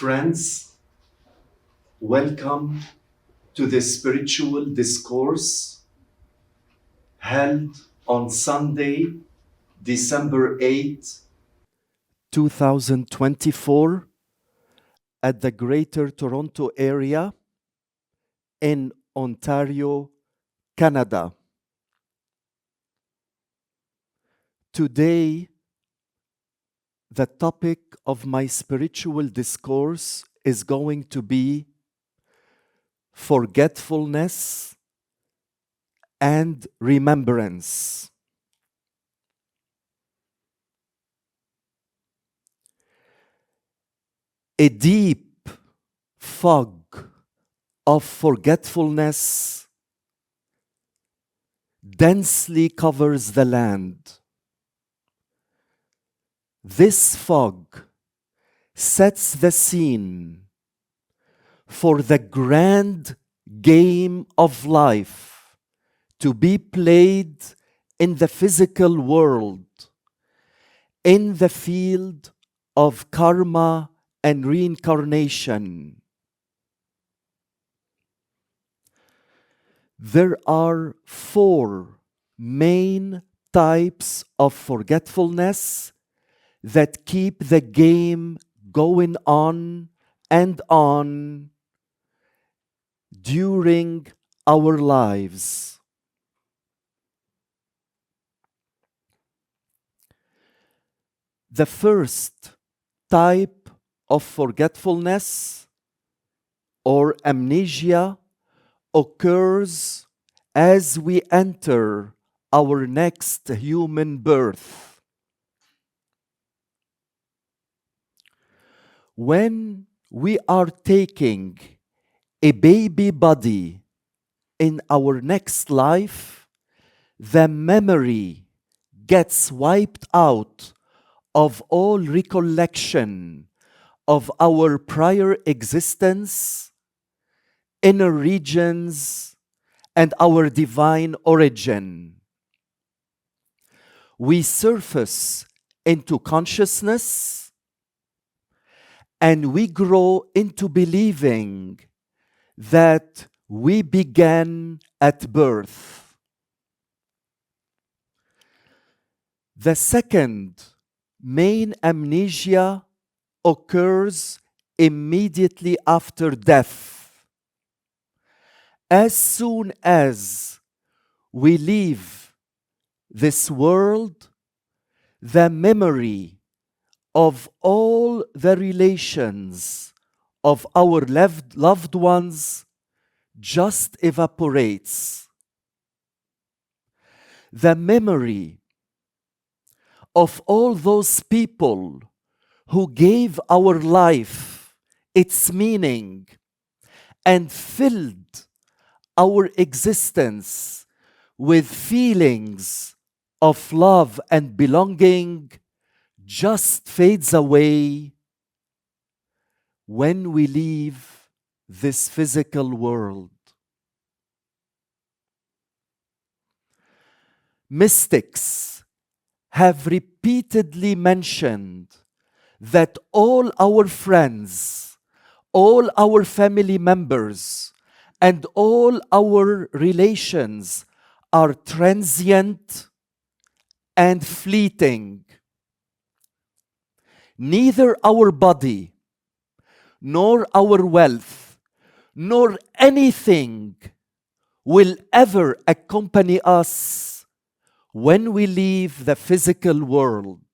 Friends, welcome to the spiritual discourse held on Sunday, December 8, 2024, at the Greater Toronto Area in Ontario, Canada. Today, the topic of my spiritual discourse is going to be forgetfulness and remembrance. A deep fog of forgetfulness densely covers the land. This fog sets the scene for the grand game of life to be played in the physical world, in the field of karma and reincarnation. There are 4 main types of forgetfulness that keep the game going on and on during our lives. The first type of forgetfulness or amnesia occurs as we enter our next human birth. When we are taking a baby body in our next life, the memory gets wiped out of all recollection of our prior existence, inner regions, and our divine origin. We surface into consciousness and we grow into believing that we began at birth. The second main amnesia occurs immediately after death. As soon as we leave this world, the memory of all the relations of our loved ones just evaporates. The memory of all those people who gave our life its meaning and filled our existence with feelings of love and belonging just fades away when we leave this physical world. Mystics have repeatedly mentioned that all our friends, all our family members, and all our relations are transient and fleeting. Neither our body, nor our wealth, nor anything will ever accompany us when we leave the physical world.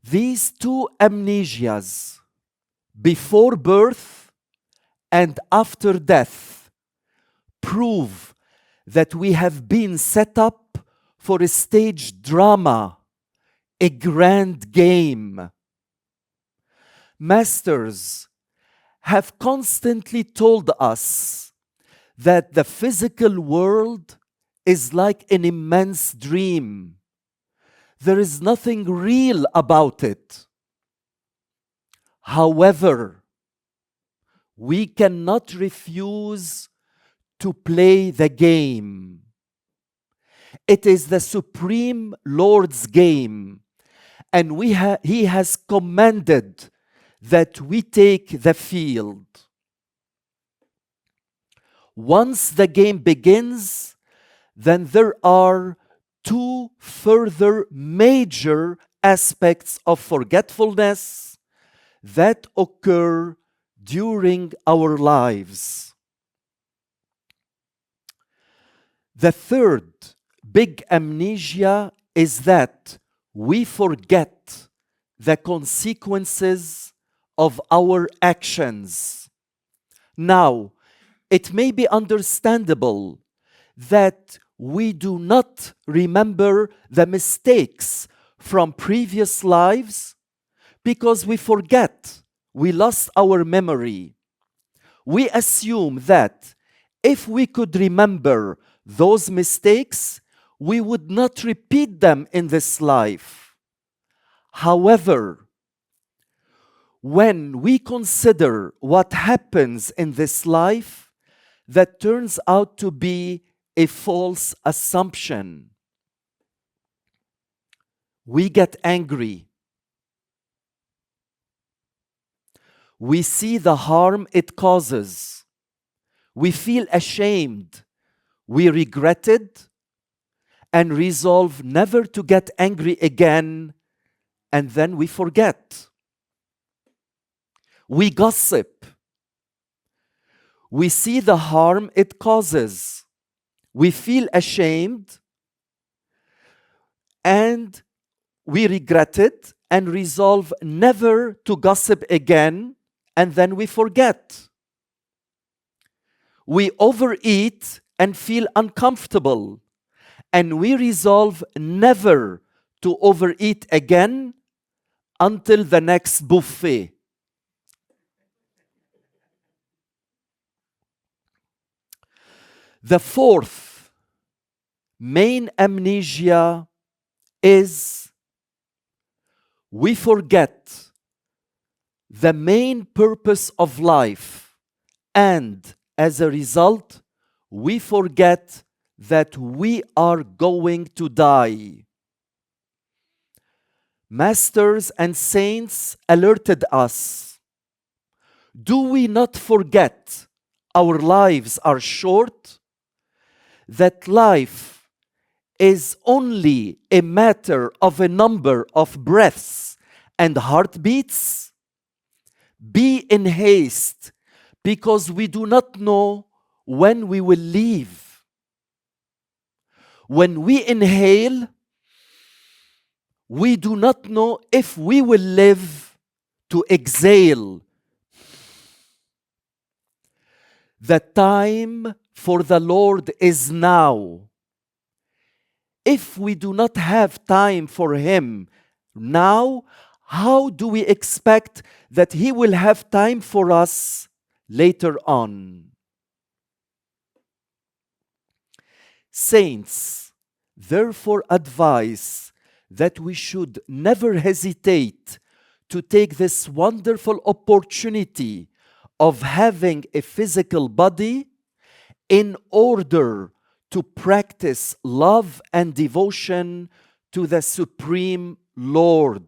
These 2 amnesias, before birth and after death, prove that we have been set up for a stage drama, a grand game. Masters have constantly told us that the physical world is like an immense dream. There is nothing real about it. However, we cannot refuse to play the game. It is the Supreme Lord's game, and He has commanded that we take the field. Once the game begins, then there are two further major aspects of forgetfulness that occur during our lives. The third big amnesia is that we forget the consequences of our actions. Now, it may be understandable that we do not remember the mistakes from previous lives because we forget, we lost our memory. We assume that if we could remember those mistakes, we would not repeat them in this life. However, when we consider what happens in this life, that turns out to be a false assumption. We get angry. We see the harm it causes. We feel ashamed. We regret it and resolve never to get angry again, and then we forget. We gossip. We see the harm it causes. We feel ashamed and we regret it and resolve never to gossip again, and then we forget. We overeat and feel uncomfortable, and we resolve never to overeat again until the next buffet. The fourth main amnesia is we forget the main purpose of life, and as a result, we forget that we are going to die. Masters and saints alerted us. Do we not forget our lives are short? That life is only a matter of a number of breaths and heartbeats? Be in haste, because we do not know when we will leave. When we inhale, we do not know if we will live to exhale. The time for the Lord is now. If we do not have time for Him now, how do we expect that He will have time for us later on? Saints, therefore, advise that we should never hesitate to take this wonderful opportunity of having a physical body in order to practice love and devotion to the Supreme Lord.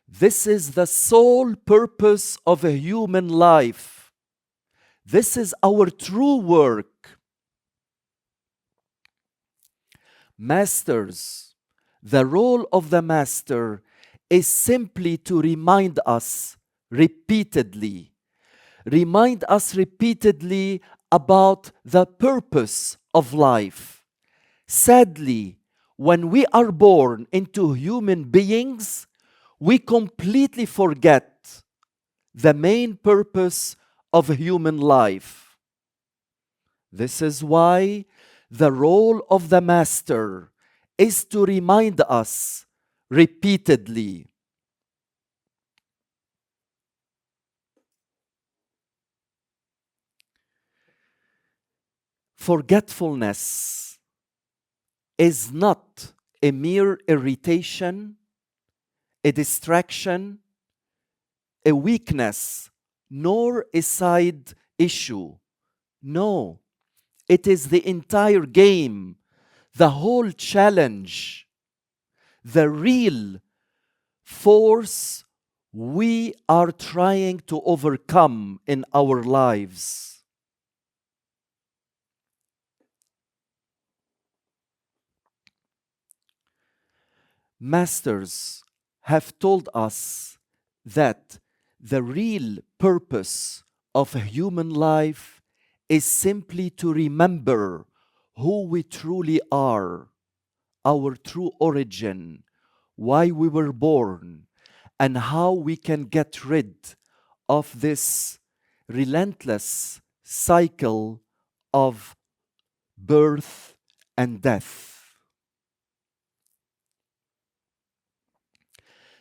This is the sole purpose of a human life. This is our true work. Masters, the role of the master is simply to remind us repeatedly about the purpose of life. Sadly, when we are born into human beings, we completely forget the main purpose of human life. This is why the role of the master is to remind us repeatedly. Forgetfulness is not a mere irritation, a distraction, a weakness, nor a side issue. No, it is the entire game, the whole challenge. The real force we are trying to overcome in our lives. Masters have told us that the real purpose of a human life is simply to remember who we truly are, our true origin, why we were born, and how we can get rid of this relentless cycle of birth and death.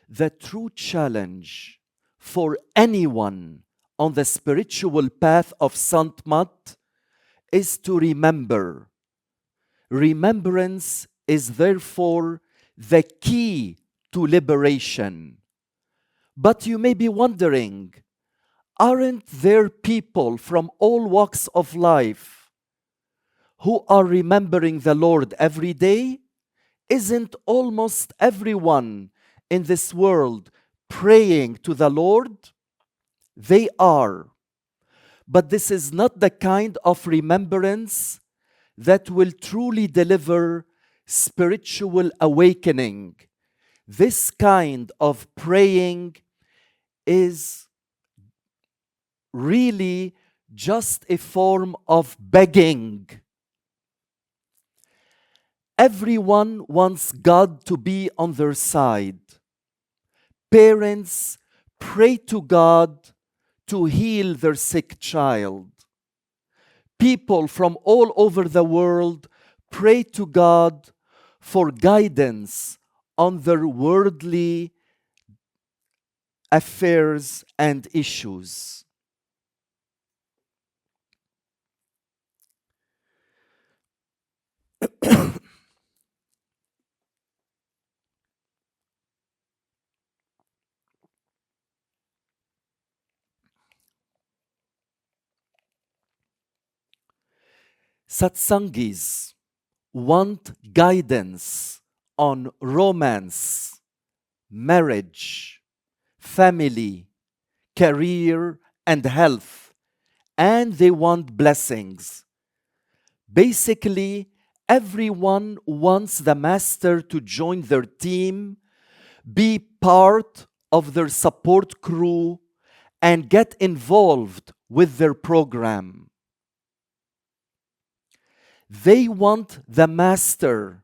The true challenge for anyone on the spiritual path of Santmat is to remember. Remembrance is therefore the key to liberation. But you may be wondering, aren't there people from all walks of life who are remembering the Lord every day? Isn't almost everyone in this world praying to the Lord? They are. But this is not the kind of remembrance that will truly deliver spiritual awakening. This kind of praying is really just a form of begging. Everyone wants God to be on their side. Parents pray to God to heal their sick child. People from all over the world pray to God for guidance on their worldly affairs and issues. Satsangis want guidance on romance, marriage, family, career, and health, and they want blessings. Basically, everyone wants the master to join their team, be part of their support crew, and get involved with their program. They want the master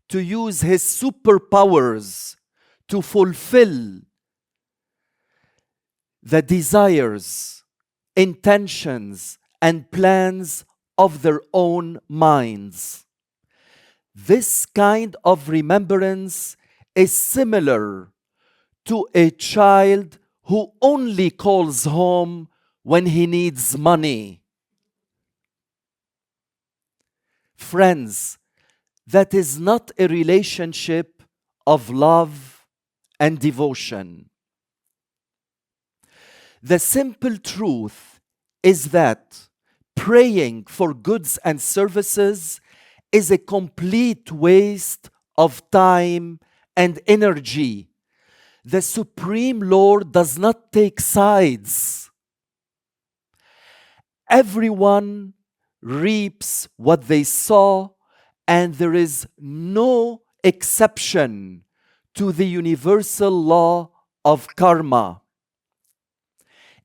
to use his superpowers to fulfill the desires, intentions, and plans of their own minds. This kind of remembrance is similar to a child who only calls home when he needs money. Friends, that is not a relationship of love and devotion. The simple truth is that praying for goods and services is a complete waste of time and energy. The Supreme Lord does not take sides. Everyone reaps what they sow, and there is no exception to the universal law of karma.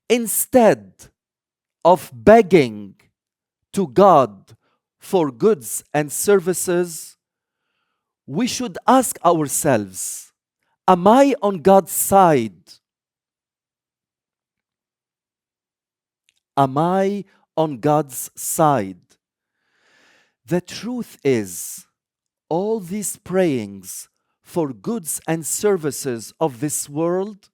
Instead of begging to God for goods and services, we should ask ourselves, am I on God's side? Am I on God's side? The truth is, all these prayings for goods and services of this world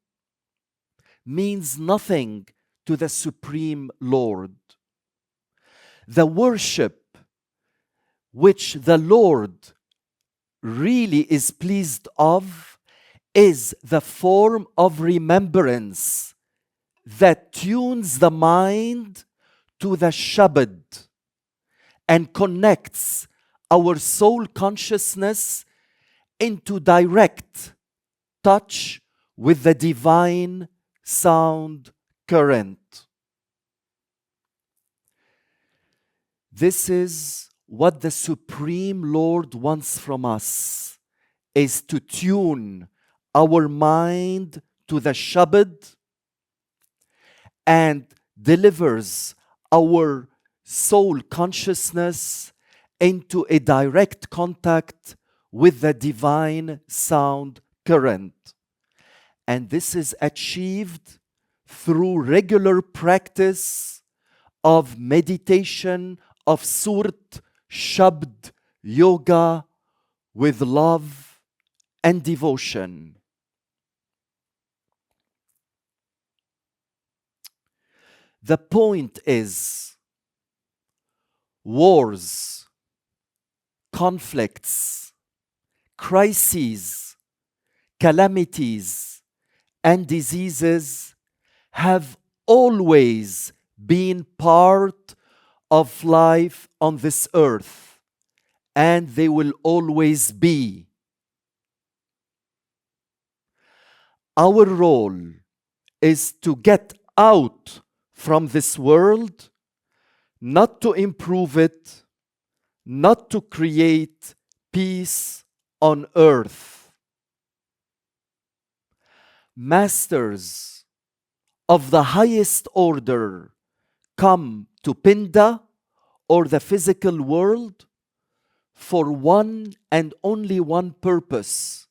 means nothing to the Supreme Lord. The worship which the Lord really is pleased of is the form of remembrance that tunes the mind to the Shabd and connects our soul consciousness into direct touch with the divine sound current. This is what the Supreme Lord wants from us, is to tune our mind to the Shabd and delivers our soul consciousness into a direct contact with the divine sound current. And this is achieved through regular practice of meditation, of Surat, Shabd, yoga, with love and devotion. The point is, wars, conflicts, crises, calamities, and diseases have always been part of life on this earth, and they will always be. Our role is to get out from this world, not to improve it, not to create peace on earth. Masters of the highest order come to Pinda, or the physical world, for one and only one purpose.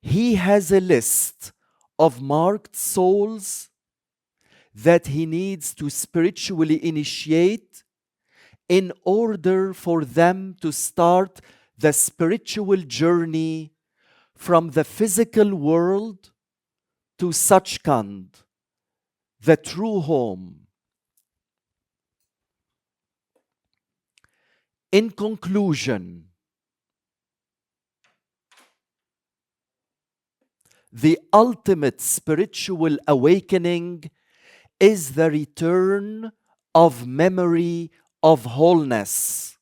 He has a list of marked souls that he needs to spiritually initiate in order for them to start the spiritual journey from the physical world to Sachkhand, the true home. In conclusion, the ultimate spiritual awakening is the return of memory of wholeness.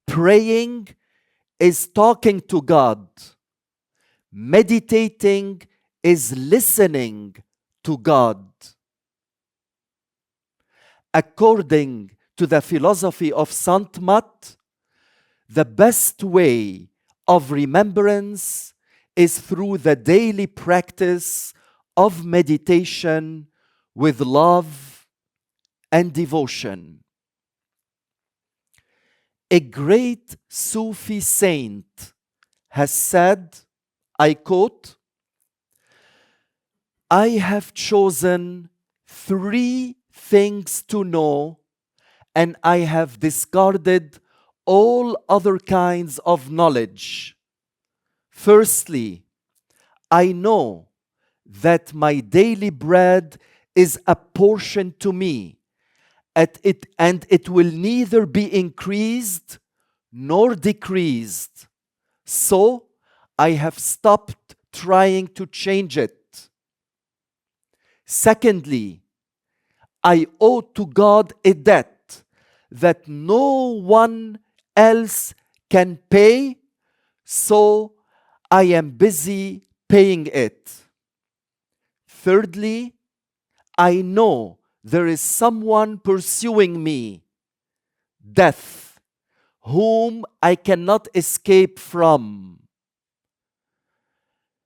Praying is talking to God. Meditating is listening to God. According to the philosophy of Sant Mat, the best way of remembrance is through the daily practice of meditation with love and devotion. A great Sufi saint has said, I quote, "I have chosen 3 things to know, and I have discarded all other kinds of knowledge. Firstly, I know that my daily bread is apportioned to me, and it will neither be increased nor decreased. So I have stopped trying to change it. Secondly, I owe to God a debt that no one else can pay, so I am busy paying it. Thirdly, I know there is someone pursuing me, death, whom I cannot escape from.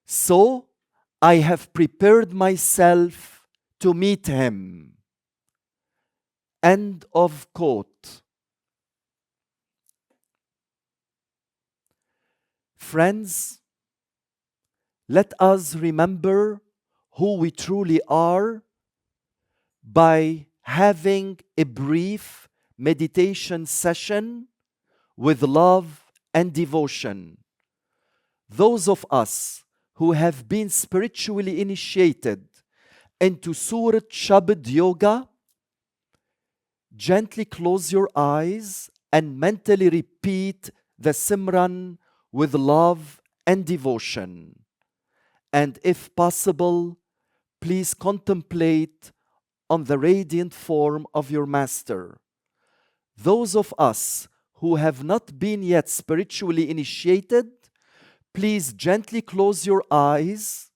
So I have prepared myself to meet him." End of quote. Friends, let us remember who we truly are by having a brief meditation session with love and devotion. Those of us who have been spiritually initiated into Surat Shabd Yoga, gently close your eyes and mentally repeat the Simran with love and devotion. And if possible, please contemplate on the radiant form of your Master. Those of us who have not been yet spiritually initiated, please gently close your eyes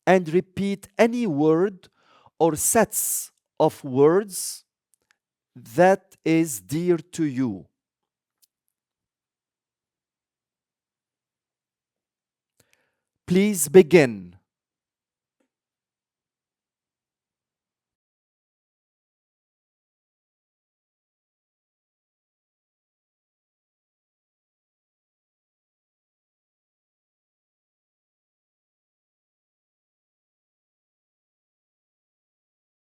and repeat any word or sets of words that is dear to you. Please begin.